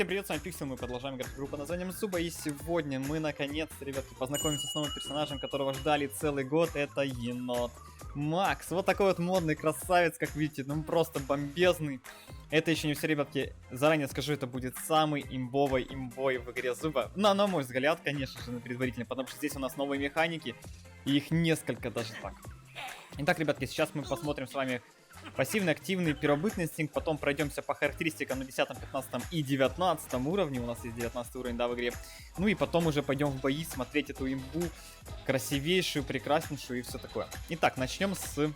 Всем привет, с вами Пиксель, мы продолжаем играть в игру под названием Зуба, и сегодня мы наконец-то, ребятки, познакомимся с новым персонажем, которого ждали целый год, это енот Макс. Вот такой вот модный красавец, как видите, ну просто бомбезный. Это еще не все, ребятки, заранее скажу, это будет самый имбовый имбой в игре Зуба. На мой взгляд, конечно же, на предварительно, потому что здесь у нас новые механики, и их несколько даже так. Итак, ребятки, сейчас мы посмотрим с вами пассивный, активный, первобытный инстинкт, потом пройдемся по характеристикам на 10, 15 и 19 уровне, у нас есть 19 уровень, да, в игре. Ну и потом уже пойдем в бои, смотреть эту имбу, красивейшую, прекраснейшую и все такое. Итак, начнем с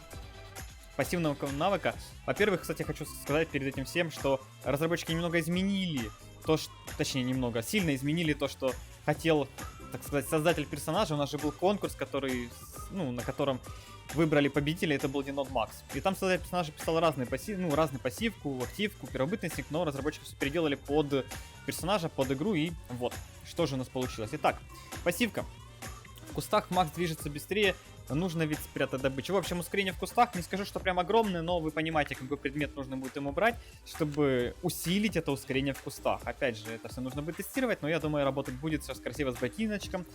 пассивного навыка. Во-первых, кстати, хочу сказать перед этим всем, что разработчики немного изменили то, что, точнее, немного, сильно изменили то, что хотел, так сказать, создатель персонажа. У нас же был конкурс, который, ну, на котором выбрали победителя, это был енот Макс. И там создатель персонажа писал разные пассивку, активку, первобытный инстинкт, но разработчики все переделали под персонажа, под игру, и вот, что же у нас получилось. Итак, пассивка. В кустах Макс движется быстрее, нужно ведь спрятать добычу. В общем, ускорение в кустах, не скажу, что прям огромное, но вы понимаете, какой предмет нужно будет ему брать, чтобы усилить это ускорение в кустах. Опять же, это все нужно будет тестировать, но я думаю, работать будет все красиво с ботиночком.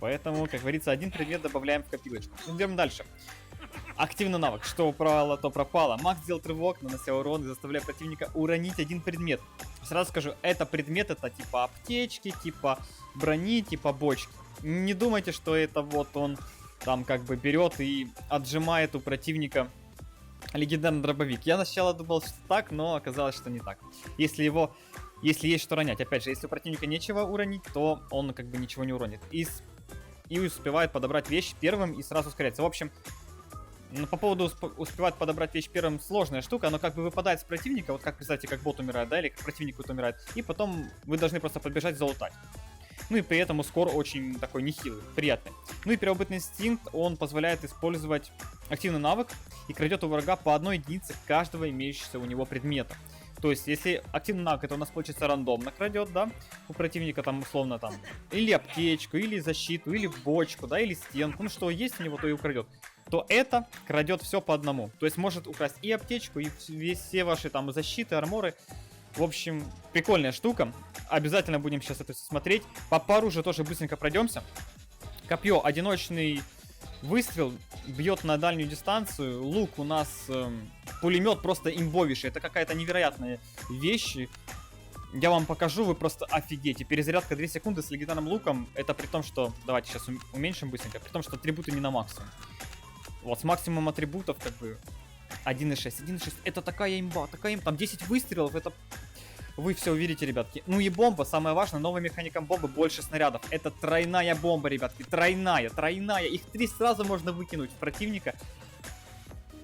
Поэтому, как говорится, один предмет добавляем в копилочку. Идем дальше. Активный навык. Что упало, то пропало. Макс делает рывок, нанося урон и заставляя противника уронить один предмет. Сразу скажу, это предмет, это типа аптечки, типа брони, типа бочки. Не думайте, что это вот он там как бы берет и отжимает у противника легендарный дробовик. Я сначала думал, что так, но оказалось, что не так. Если есть что ронять. Опять же, если у противника нечего уронить, то он как бы ничего не уронит. И успевает подобрать вещь первым и сразу ускоряется. В общем, по поводу успевать подобрать вещь первым сложная штука, оно как бы выпадает с противника, вот как, представьте, как бот умирает, да, или как противник вот умирает, и потом вы должны просто подбежать залутать. Ну и при этом скор очень такой нехилый, приятный. Ну и первобытный инстинкт, он позволяет использовать активный навык и крадет у врага по одной единице каждого имеющегося у него предмета. То есть, если активный навык, это у нас получится рандомно крадет, да, у противника там условно там или аптечку, или защиту, или бочку, да, или стенку, ну что есть у него, то и украдет. То это крадет все по одному. То есть может украсть и аптечку, и все ваши там защиты, арморы. В общем, прикольная штука. Обязательно будем сейчас это все смотреть. По пару уже тоже быстренько пройдемся. Копье, одиночный выстрел, бьет на дальнюю дистанцию. Лук у нас пулемет просто имбовейший. Это какая-то невероятная вещь. Я вам покажу, вы просто офигеете. Перезарядка 2 секунды с легендарным луком. Это при том, что... Давайте сейчас уменьшим быстренько. При том, что атрибуты не на максимум. Вот с максимум атрибутов как бы 1.6. 1.6 это такая имба, там 10 выстрелов, это... Вы все увидите, ребятки. Ну и бомба, самое важное, новым механиком бомбы больше снарядов. Это тройная бомба, ребятки, тройная. Их 3 сразу можно выкинуть в противника.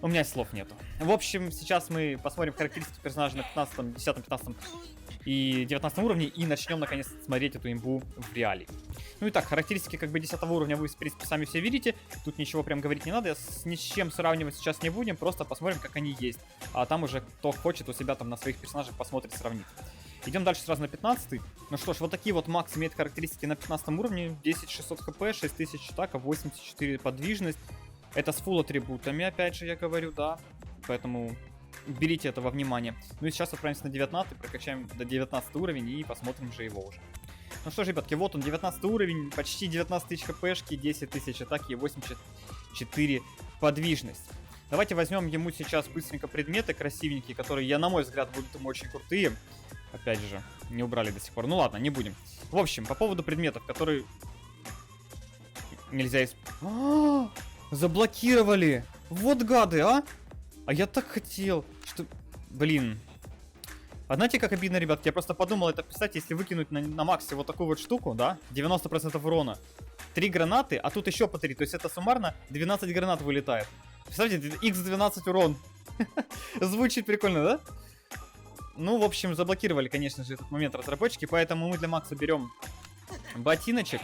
У меня слов нету. В общем, сейчас мы посмотрим характеристики персонажа на 15, 10, 15 и 19 уровне и начнем наконец смотреть эту имбу в реале. Ну и так, характеристики как бы 10 уровня вы в принципе сами все видите. Тут ничего прям говорить не надо, ни с чем сравнивать сейчас не будем, просто посмотрим, как они есть. А там уже кто хочет у себя там на своих персонажах посмотрит, сравнит. Идем дальше сразу на 15. Ну что ж, вот такие вот Макс имеет характеристики на 15 уровне. 10600 хп, 6000 атака, 84 подвижность. Это с фулл атрибутами, опять же я говорю, да. Поэтому берите это во внимание. Ну и сейчас отправимся на 19, прокачаем до 19 уровень и посмотрим же его уже. Ну что ж, ребятки, вот он, 19 уровень, почти 19 тысяч хпшки, 10 тысяч атаки и 84 подвижность. Давайте возьмем ему сейчас быстренько предметы красивенькие, которые, на мой взгляд, будут ему очень крутые. Опять же, не убрали до сих пор. Ну ладно, не будем. В общем, по поводу предметов, которые нельзя использовать. Заблокировали! Вот гады, а! А я так хотел, что... Блин. А знаете, как обидно, ребятки? Я просто подумал, это, представьте, если выкинуть на максе вот такую вот штуку, да? 90% урона. 3 гранаты, а тут еще по 3. То есть это суммарно 12 гранат вылетает. Представьте, x12 урон. Звучит прикольно, да? Ну, в общем, заблокировали, конечно же, этот момент разработчики, поэтому мы для Макса берем ботиночек.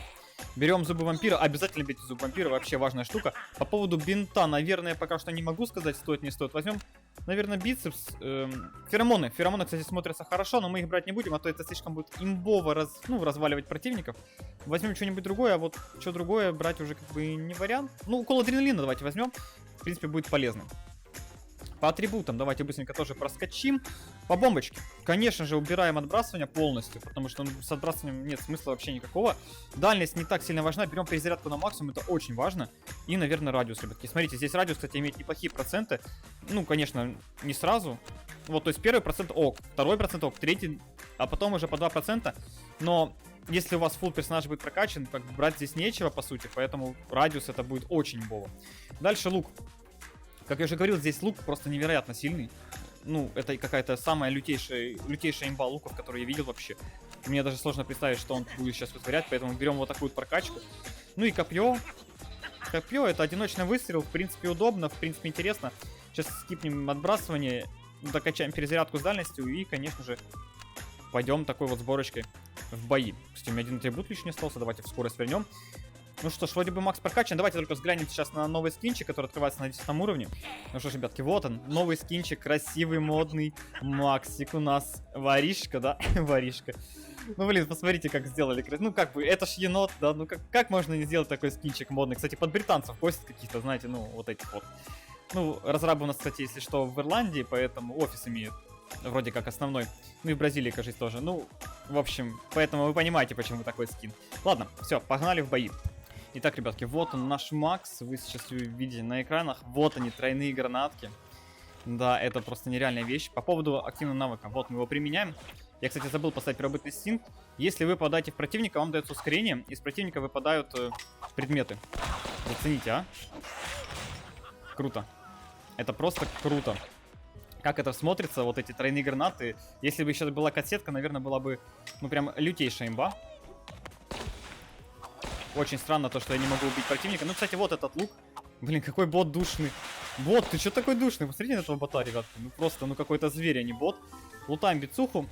Берем зубы вампира, обязательно берите зубы вампира, вообще важная штука. По поводу бинта, наверное, пока что не могу сказать, стоит, не стоит. Возьмем, наверное, бицепс. Феромоны. Феромоны, кстати, смотрятся хорошо, но мы их брать не будем, а то это слишком будет имбово разваливать противников. Возьмем что-нибудь другое, а вот что другое брать уже как бы не вариант. Ну, укол адреналина давайте возьмем. В принципе, будет полезным. По атрибутам давайте быстренько тоже проскочим. По бомбочке. Конечно же, убираем отбрасывание полностью, потому что с отбрасыванием нет смысла вообще никакого. Дальность не так сильно важна. Берем перезарядку на максимум, это очень важно. И, наверное, радиус, ребятки. Смотрите, здесь радиус, кстати, имеет неплохие проценты. Ну, конечно, не сразу. Вот, то есть первый процент ок, второй процент ок, третий, а потом уже по 2%. Но если у вас фулл персонаж будет прокачан, как бы брать здесь нечего, по сути, поэтому радиус это будет очень бово. Дальше лук. Как я уже говорил, здесь лук просто невероятно сильный. Ну, это какая-то самая лютейшая имба луков, которую я видел вообще. Мне даже сложно представить, что он будет сейчас вытворять, поэтому берем вот такую вот прокачку. Ну и копье. Копье это одиночный выстрел, в принципе удобно, в принципе интересно. Сейчас скипнем отбрасывание, докачаем перезарядку с дальностью и, конечно же, пойдем такой вот сборочкой в бои. Кстати, у меня один атрибут лишний остался, давайте в скорость вернем. Ну что ж, вроде бы Макс прокачан. Давайте только взглянем сейчас на новый скинчик, который открывается на 10 уровне. Ну что ж, ребятки, вот он, новый скинчик, красивый, модный Максик у нас. Воришка, да? Воришка. Ну, блин, посмотрите, как сделали. Ну, как бы, это ж енот, да? Ну, как можно не сделать такой скинчик модный? Кстати, под британцев косят каких-то, знаете, ну, вот этих вот. Ну, разрабы у нас, кстати, если что, в Ирландии, поэтому офис имеет. Вроде как основной. Ну и в Бразилии, кажется, тоже. Ну, в общем, поэтому вы понимаете, почему такой скин. Ладно, все, погнали в бои. Итак, ребятки, вот он наш Макс. Вы сейчас видите на экранах. Вот они, тройные гранатки. Да, это просто нереальная вещь. По поводу активного навыка. Вот мы его применяем. Я, кстати, забыл поставить первобытный инстинкт. Если вы попадаете в противника, вам дается ускорение. Из противника выпадают предметы. Зацените, а? Круто. Это просто круто. Как это смотрится, вот эти тройные гранаты. Если бы сейчас была кассетка, наверное, была бы, ну, прям лютейшая имба. Очень странно то, что я не могу убить противника. Ну, кстати, вот этот лук. Блин, какой бот душный. Бот, ты что такой душный? Посмотрите на этого бота, ребятки. Ну, просто, ну, какой-то зверь, а не бот. Лутаем бицуху.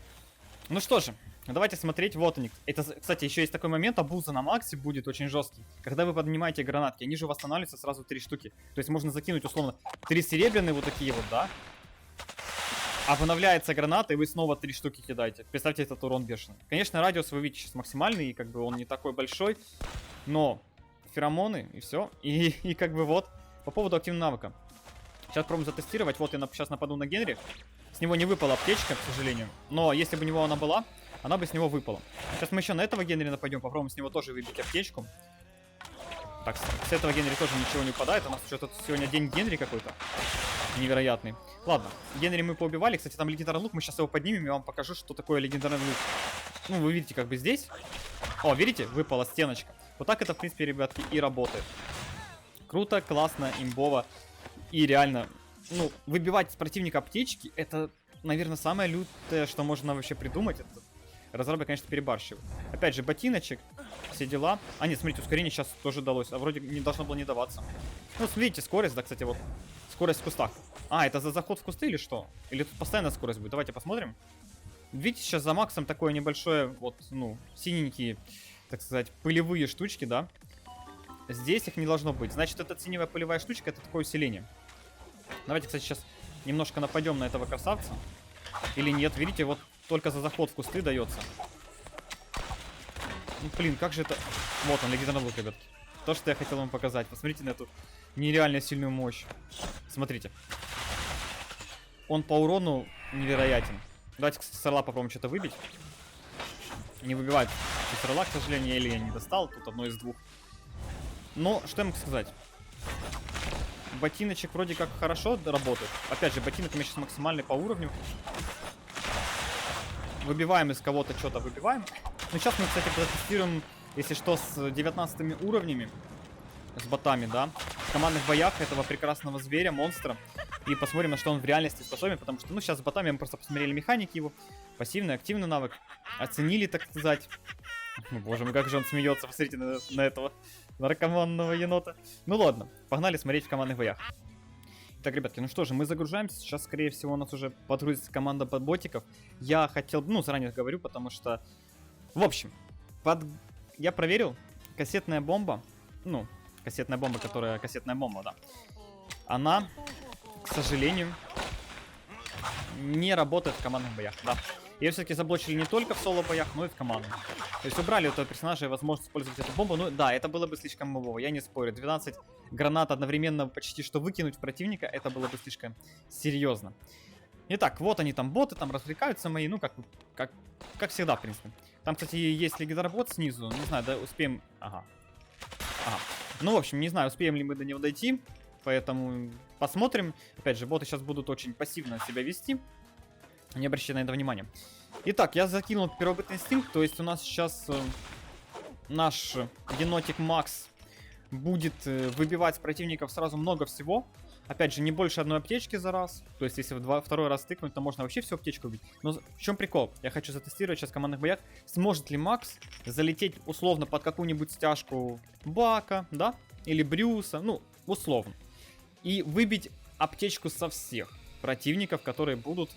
Ну что же, давайте смотреть. Вот они. Это, кстати, еще есть такой момент. Абуза на максе будет очень жесткий. Когда вы поднимаете гранатки, они же восстанавливаются сразу 3 штуки. То есть можно закинуть, условно, 3 серебряные вот такие вот, да? Обновляется граната, и вы снова 3 штуки кидаете. Представьте, этот урон бешеный. Конечно, радиус вы видите сейчас максимальный, и как бы он не такой большой. Но феромоны, и все. И как бы вот. По поводу активного навыка. Сейчас пробуем затестировать. Вот я сейчас нападу на Генри. С него не выпала аптечка, к сожалению. Но если бы у него она была, она бы с него выпала. Сейчас мы еще на этого Генри нападем. Попробуем с него тоже выбить аптечку. Так, с этого Генри тоже ничего не выпадает. У нас что-то сегодня день Генри какой-то. Невероятный. Ладно, Генри мы поубивали. Кстати, там легендарный лук. Мы сейчас его поднимем и вам покажу, что такое легендарный лук. Ну, вы видите, как бы здесь. О, видите? Выпала стеночка. Вот так это, в принципе, ребятки, и работает. Круто, классно, имбово. И реально, ну, выбивать с противника аптечки, это, наверное, самое лютое, что можно вообще придумать. Это разрабы, конечно, перебарщивают. Опять же, ботиночек, все дела. А, нет, смотрите, ускорение сейчас тоже далось. А вроде не должно было не даваться. Ну, смотрите, скорость, да, кстати, вот. Скорость в кустах. А, это за заход в кусты или что? Или тут постоянно скорость будет? Давайте посмотрим. Видите, сейчас за Максом такое небольшое, вот, ну, синенькие, так сказать, пылевые штучки, да? Здесь их не должно быть. Значит, эта синевая пылевая штучка, это такое усиление. Давайте, кстати, сейчас немножко нападем на этого красавца. Или нет, видите, вот только за заход в кусты дается. Ну, блин, как же это... Вот он, легендарный лук, ребятки. То, что я хотел вам показать. Посмотрите на эту нереально сильную мощь. Смотрите. Он по урону невероятен. Давайте, кстати, с орла попробуем что-то выбить. Не выбивает с орла, к сожалению, или я не достал. Тут одно из двух. Но, что я могу сказать? Ботиночек вроде как хорошо работает. Опять же, ботинок у меня сейчас максимальный по уровню. Выбиваем из кого-то что-то, выбиваем. Ну, сейчас мы, кстати, протестируем, если что, с 19 уровнями. С ботами, да. В командных боях этого прекрасного зверя, монстра. И посмотрим, на что он в реальности способен. Потому что, ну, сейчас с ботами мы просто посмотрели механики его. Пассивный, активный навык. Оценили, так сказать. Боже мой, как же он смеется. Посмотрите на этого наркоманного енота. Ну ладно, погнали смотреть в командных боях. Так, ребятки, ну что же, мы загружаемся. Сейчас, скорее всего, у нас уже подгрузится команда ботиков. Я хотел, ну, заранее говорю, потому что... В общем, я проверил. Кассетная бомба. Ну, кассетная бомба, которая... Кассетная бомба, да. Она, к сожалению, не работает в командных боях, да. Ее все-таки заблочили не только в соло-боях, но и в команду. То есть убрали у этого персонажа возможность использовать эту бомбу. Ну да, это было бы слишком мовово, я не спорю. 12 гранат одновременно почти что выкинуть в противника, это было бы слишком серьезно. Итак, вот они там, боты, там развлекаются мои, ну как всегда, в принципе. Там, кстати, есть легендар-бот снизу, не знаю, да, успеем... Ага. Ну, в общем, не знаю, успеем ли мы до него дойти, поэтому посмотрим. Опять же, боты сейчас будут очень пассивно себя вести, не обращайте на это внимания. Итак, я закинул первобытный инстинкт, то есть у нас сейчас наш енотик Макс будет выбивать с противников сразу много всего. Опять же, не больше одной аптечки за раз. То есть, если второй раз тыкнуть, то можно вообще всю аптечку убить. Но в чем прикол? Я хочу затестировать сейчас в командных боях. Сможет ли Макс залететь условно под какую-нибудь стяжку Бака, да? Или Брюса, ну, условно. И выбить аптечку со всех противников, которые будут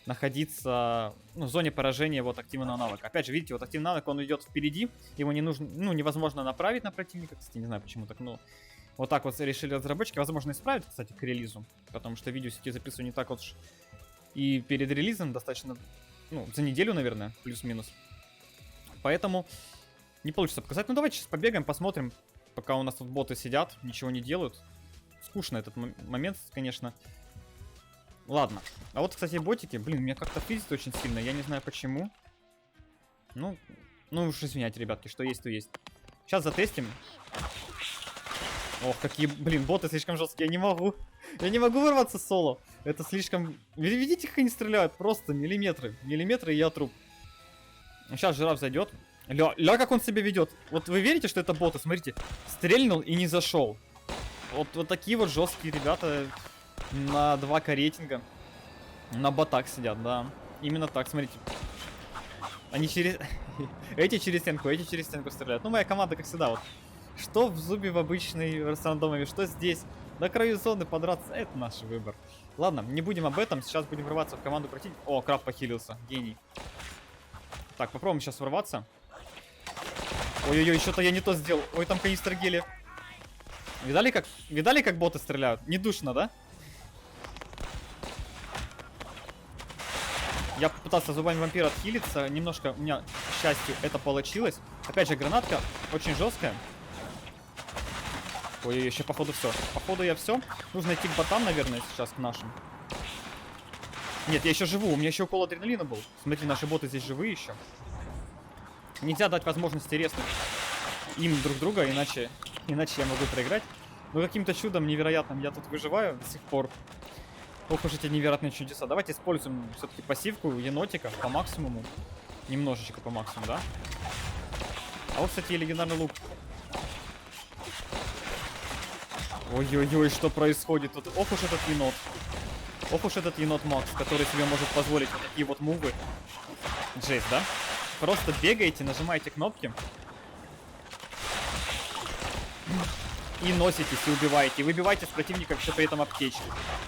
находиться в зоне поражения вот активного навыка. Опять же, видите, вот активный навык, он идет впереди. Его не нужно, невозможно направить на противника. Кстати, не знаю, почему так, но... Вот так вот решили разработчики. Возможно, исправить, кстати, к релизу. Потому что видео сети записываю не так вот уж и перед релизом достаточно, за неделю, наверное, плюс-минус. Поэтому не получится показать. Ну, давайте сейчас побегаем, посмотрим, пока у нас тут боты сидят, ничего не делают. Скучно этот момент, конечно. Ладно. А вот, кстати, ботики, блин, меня как-то физит очень сильно, я не знаю почему. Ну уж извиняйте, ребятки, что есть, то есть. Сейчас затестим. Ох, какие, блин, боты слишком жесткие, я не могу. Я не могу вырваться с соло. Это слишком... Видите, как они стреляют? Просто миллиметры. Миллиметры, и я труп. Сейчас жираф зайдет. Ля, как он себя ведет. Вот вы верите, что это боты? Смотрите, стрельнул и не зашел. Вот такие вот жесткие ребята на 2К рейтинга. На ботах сидят, да. Именно так, смотрите. Они через... Эти через стенку стреляют. Ну, моя команда, как всегда, вот. Что в зубе в обычной рандомове, что здесь. На краю зоны подраться, это наш выбор. Ладно, не будем об этом, сейчас будем врываться в команду противника. О, краб похилился, гений. Так, попробуем сейчас ворваться. Ой-ой-ой, что-то я не то сделал. Ой, там канистр гелия. Видали, как боты стреляют? Не душно, да? Я попытался зубами вампира отхилиться. Немножко у меня, к счастью, это получилось. Опять же, гранатка очень жесткая. Ой, еще походу все. Походу я все. Нужно идти к ботам, наверное, сейчас к нашим. Нет, я еще живу. У меня еще укол адреналина был. Смотри, наши боты здесь живые еще. Нельзя дать возможности резнуть им друг друга, иначе я могу проиграть. Но каким-то чудом невероятным я тут выживаю до сих пор. Ох уж эти невероятные чудеса. Давайте используем все-таки пассивку енотика по максимуму. Немножечко по максимуму, да? А вот, кстати, и легендарный лук. Ой-ой-ой, что происходит тут? Ох уж этот енот. Ох уж этот енот Макс, который себе может позволить вот такие вот мувы. Жесть, да? Просто бегаете, нажимаете кнопки. И носитесь, и убиваете. И выбиваете с противников еще при этом аптечки.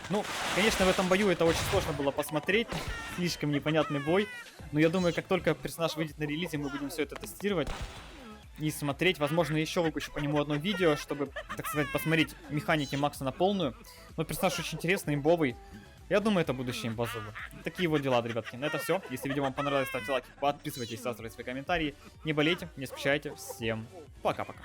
Ну, конечно, в этом бою это очень сложно было посмотреть. Слишком непонятный бой. Но я думаю, как только персонаж выйдет на релизе, мы будем все это тестировать. И смотреть, возможно, еще выпущу по нему одно видео, чтобы, так сказать, посмотреть механики Макса на полную. Но персонаж очень интересный, имбовый. Я думаю, это будущее имбазовый. Такие вот дела, ребятки. На это все. Если видео вам понравилось, ставьте лайки, подписывайтесь, оставляйте свои комментарии. Не болейте, не скучайте. Всем пока-пока.